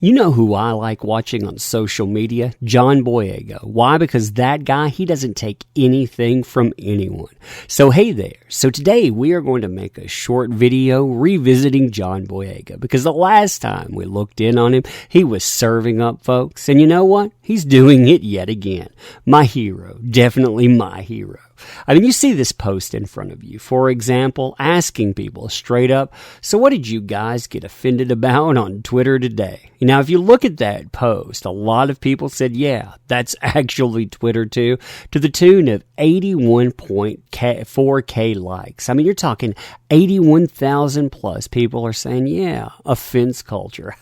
You know who I like watching on social media? John Boyega. Why? Because that guy, he doesn't take anything from anyone. So hey there. So today we are going to make a short video revisiting John Boyega, because the last time we looked in on him, he was serving up folks. And you know what? He's doing it yet again. My hero. Definitely my hero. I mean, you see this post in front of you, for example, asking people straight up, so what did you guys get offended about on Twitter today? Now, if you look at that post, a lot of people said, yeah, that's actually Twitter too, to the tune of 81.4K likes. I mean, you're talking 81,000 plus people are saying, yeah, offense culture.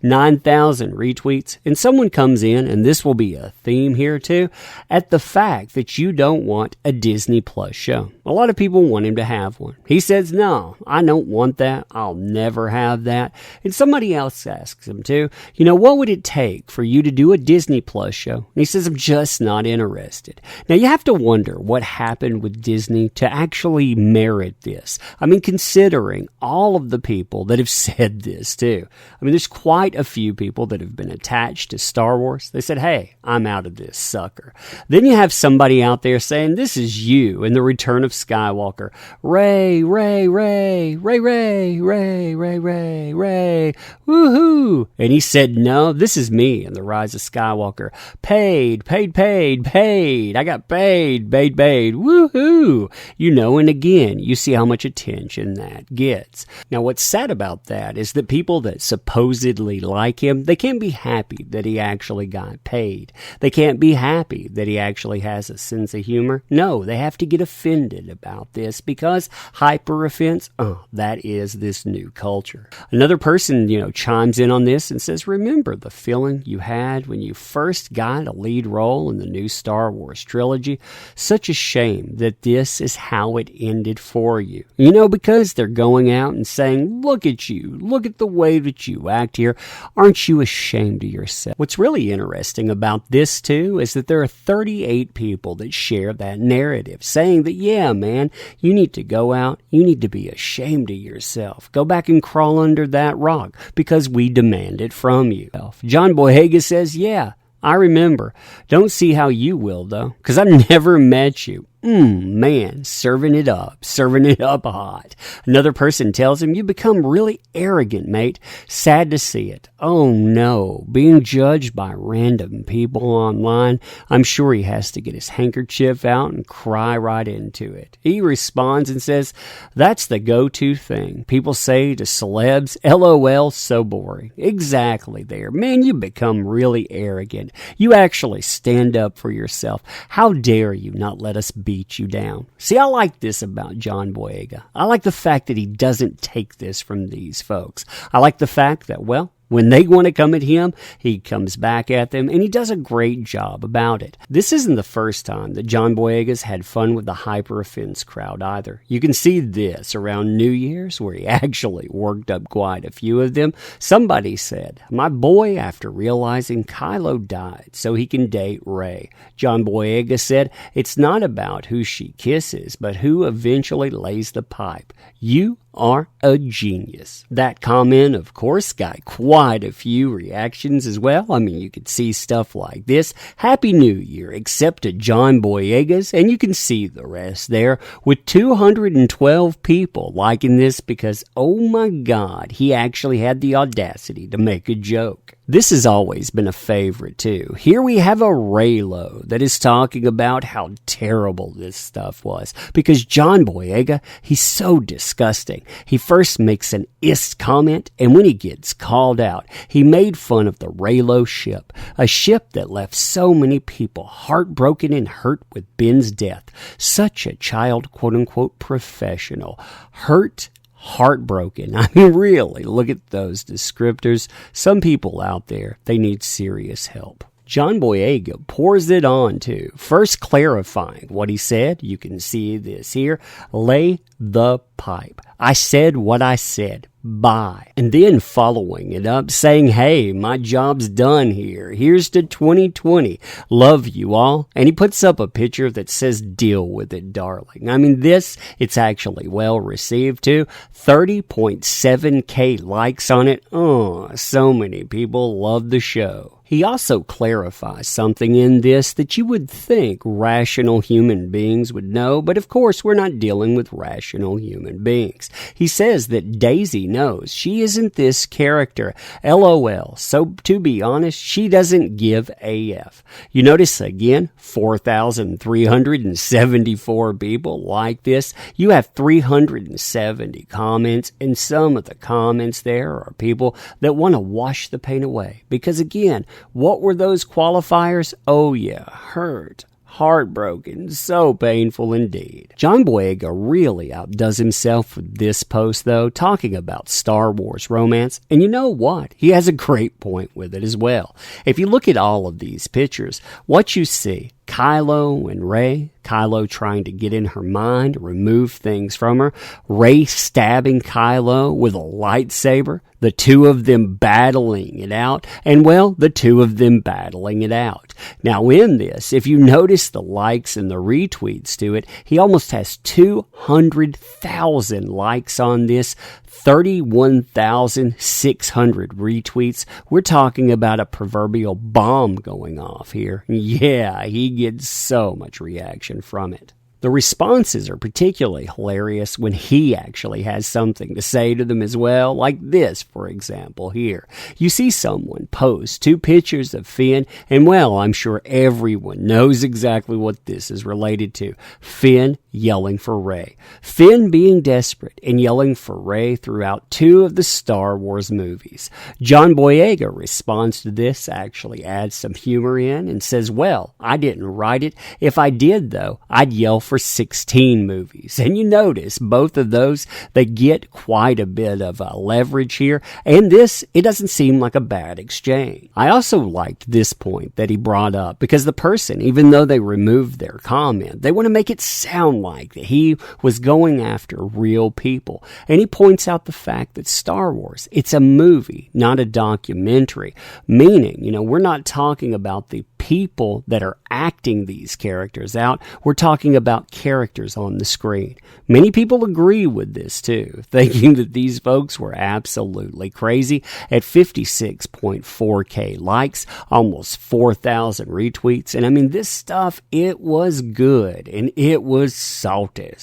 9,000 retweets. And someone comes in, and this will be a theme here too, at the fact that you don't want a Disney Plus show. A lot of people want him to have one. He says, no, I don't want that. I'll never have that. And somebody else asks him too, you know, what would it take for you to do a Disney Plus show? And he says, I'm just not interested. Now you have to wonder what happened with Disney to actually merit this. I mean, considering all of the people that have said this too. I mean, there's quite a few people that have been attached to Star Wars. They said, hey, I'm out of this sucker. Then you have somebody out there saying, this is you in The Return of Skywalker. Ray, Ray, Ray, Ray, Ray, Ray, Ray, Ray, Ray, woohoo. And he said, no, this is me in The Rise of Skywalker. Paid, paid, paid, paid. I got paid, paid, paid, woohoo. You know, and again, you see how much attention that gets. Now, what's sad about that is that people that supposedly like him, they can't be happy that he actually got paid. They can't be happy that he actually has a sense of humor. No, they have to get offended about this because hyper offense, that is this new culture. Another person, chimes in on this and says, remember the feeling you had when you first got a lead role in the new Star Wars trilogy? Such a shame that this is how it ended for you. Because they're going out and saying, look at you, look at the way that you act here. Aren't you ashamed of yourself? What's really interesting about this too is that there are 38 people that share that narrative, saying that, yeah, man, you need to go out, you need to be ashamed of yourself. Go back and crawl under that rock because we demand it from you. John Boyega says, yeah, I remember. Don't see how you will, though, because I've never met you. Man, serving it up hot. Another person tells him, you become really arrogant, mate. Sad to see it. Oh no, being judged by random people online. I'm sure he has to get his handkerchief out and cry right into it. He responds and says, that's the go-to thing people say to celebs. LOL, so boring. Exactly there. Man, you become really arrogant. You actually stand up for yourself. How dare you not let us beat you down? See, I like this about John Boyega. I like the fact that he doesn't take this from these folks. I like the fact that, when they want to come at him, he comes back at them, and he does a great job about it. This isn't the first time that John Boyega's had fun with the hyper-offense crowd either. You can see this around New Year's, where he actually worked up quite a few of them. Somebody said, my boy, after realizing Kylo died so he can date Rey. John Boyega said, it's not about who she kisses, but who eventually lays the pipe. You are a genius. That comment, of course, got quite a few reactions as well. I mean, you could see stuff like this. Happy New Year, except to John Boyega's, and you can see the rest there with 212 people liking this because, oh my God, he actually had the audacity to make a joke. This has always been a favorite too. Here we have a Raylo that is talking about how terrible this stuff was because John Boyega, he's so disgusting. He first makes an ist comment, and when he gets called out, he made fun of the Raylo ship, a ship that left so many people heartbroken and hurt with Ben's death. Such a child, quote-unquote, professional. Hurt, heartbroken. I mean, really, look at those descriptors. Some people out there, they need serious help. John Boyega pours it on too, first clarifying what he said. You can see this here. Lay the pipe. I said what I said. Bye. And then following it up, saying, hey, my job's done here. Here's to 2020. Love you all. And he puts up a picture that says, deal with it, darling. I mean, it's actually well received too. 30.7K likes on it. Oh, so many people love the show. He also clarifies something in this that you would think rational human beings would know, but of course we're not dealing with rational human beings. He says that Daisy knows she isn't this character. LOL. So to be honest, she doesn't give AF. You notice again, 4,374 people like this. You have 370 comments, and some of the comments there are people that want to wash the pain away. Because again, what were those qualifiers? Oh yeah, hurt, heartbroken, so painful indeed. John Boyega really outdoes himself with this post though, talking about Star Wars romance. And you know what? He has a great point with it as well. If you look at all of these pictures, what you see, Kylo and Rey, Kylo trying to get in her mind, remove things from her, Rey stabbing Kylo with a lightsaber, the two of them battling it out, and well, the two of them battling it out. Now in this, if you notice the likes and the retweets to it, he almost has 200,000 likes on this, 31,600 retweets. We're talking about a proverbial bomb going off here. Yeah, he gets so much reaction from it. The responses are particularly hilarious when he actually has something to say to them as well, like this, for example, here. You see someone post 2 pictures of Finn, and well, I'm sure everyone knows exactly what this is related to. Finn yelling for Rey. Finn being desperate and yelling for Rey throughout 2 of the Star Wars movies. John Boyega responds to this, actually adds some humor in, and says, well, I didn't write it. If I did, though, I'd yell for 16 movies. And you notice both of those, they get quite a bit of leverage here. And this, it doesn't seem like a bad exchange. I also liked this point that he brought up because the person, even though they removed their comment, they want to make it sound like that he was going after real people. And he points out the fact that Star Wars, it's a movie, not a documentary. Meaning, we're not talking about the people that are acting these characters out. We're talking about characters on the screen. Many people agree with this too, thinking that these folks were absolutely crazy. At 56.4K likes, almost 4,000 retweets. And I mean, this stuff, it was good and it was salty.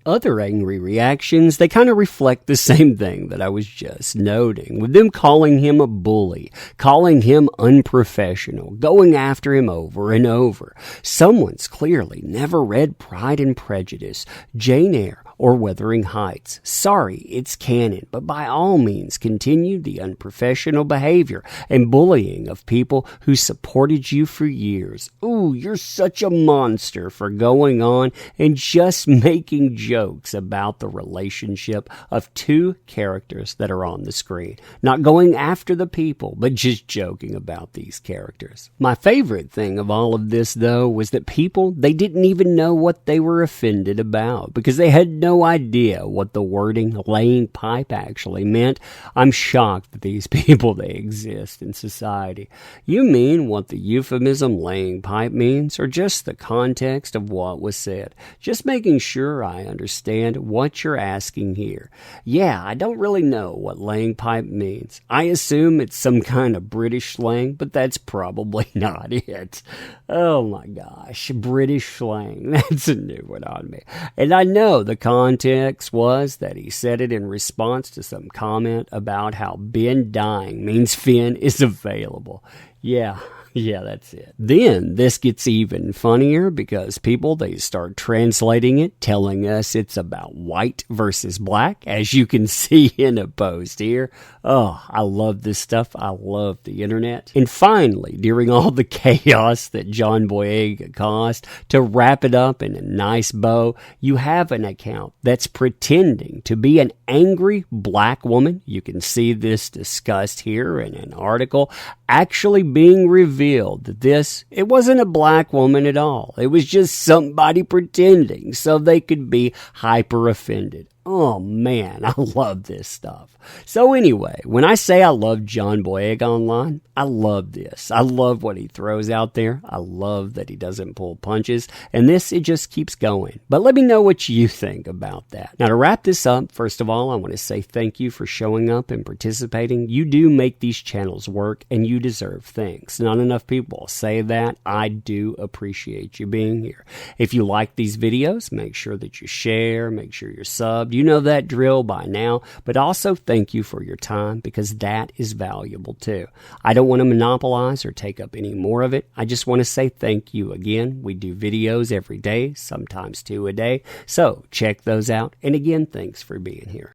Other angry reactions, they kind of reflect the same thing that I was just noting, with them calling him a bully, calling him unprofessional, going after him over and over. Someone's clearly never read Pride and Prejudice, Jane Eyre, or Wuthering Heights. Sorry, it's canon, but by all means continue the unprofessional behavior and bullying of people who supported you for years. Ooh, you're such a monster for going on and just making jokes about the relationship of 2 characters that are on the screen. Not going after the people, but just joking about these characters. My favorite thing of all of this, though, was that people, they didn't even know what they were offended about because they had no idea what the wording laying pipe actually meant. I'm shocked that these people, they exist in society. You mean what the euphemism laying pipe means, or just the context of what was said? Just making sure I understand what you're asking here. Yeah, I don't really know what laying pipe means. I assume it's some kind of British slang, but that's probably not it. Oh my gosh, British slang. That's a new one on me. And I know the context was that he said it in response to some comment about how Ben dying means Finn is available. Yeah, Yeah, that's it. Then this gets even funnier because people, they start translating it, telling us it's about white versus black, as you can see in a post here. Oh, I love this stuff. I love the internet. And finally, during all the chaos that John Boyega caused, to wrap it up in a nice bow, you have an account that's pretending to be an angry black woman. You can see this discussed here in an article, actually being revealed that it wasn't a black woman at all. It was just somebody pretending so they could be hyper offended. Oh man, I love this stuff. So anyway, when I say I love John Boyega online, I love this. I love what he throws out there. I love that he doesn't pull punches. And it just keeps going. But let me know what you think about that. Now to wrap this up, first of all, I want to say thank you for showing up and participating. You do make these channels work and you deserve things. Not enough people say that. I do appreciate you being here. If you like these videos, make sure that you share, make sure you're subbed. You know that drill by now, but also thank you for your time because that is valuable too. I don't want to monopolize or take up any more of it. I just want to say thank you again. We do videos every day, sometimes 2 a day. So check those out. And again, thanks for being here.